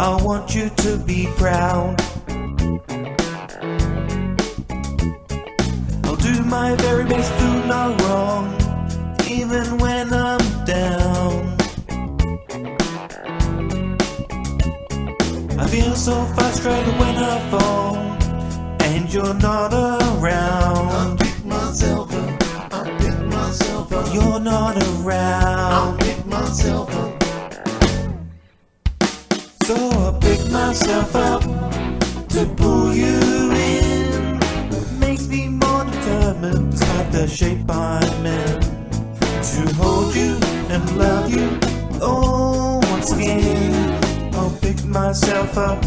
I want you to be proud. I'll do my very best, do not wrong, even when I'm down. I feel so frustrated when I fall and you're not around. I'll pick myself up, I'll pick myself up. You're not I'll around. pick myself up. So I pick myself up to pull you in. Makes me more determined, despite the shape I'm in, to hold you and love you, oh, once again. I'll pick myself up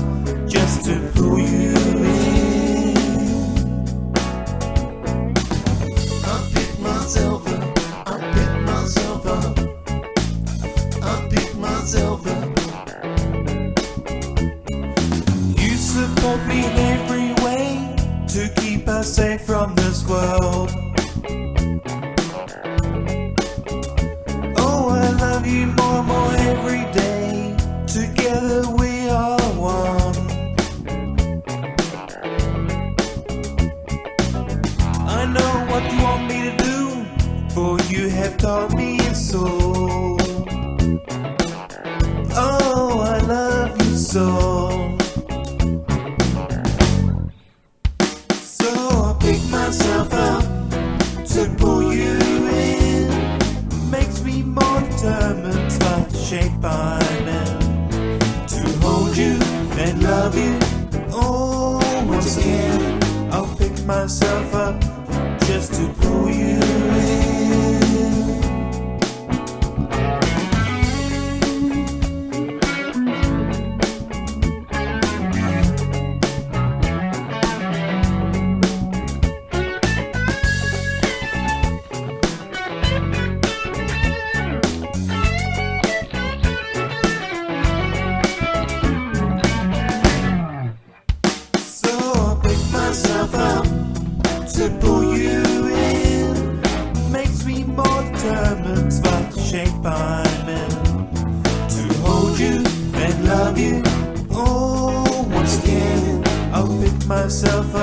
just to pull you in. I'll pick myself up, I'll pick myself up. I'll pick myself up. You support me in every way to keep us safe from this world. Oh, I love you more and more every day. Together we are one. I know what you want me to do, for you have taught me so. Oh, I love you so. So I pick myself up to pull you in. Makes me more determined by the shape I'm in, to hold you and love you, oh, once again. I'll pick myself up just to pull you in. Myself up to pull you in. Makes me more determined by the shape I'm in, to hold you and love you, oh, once again. I'll pick myself up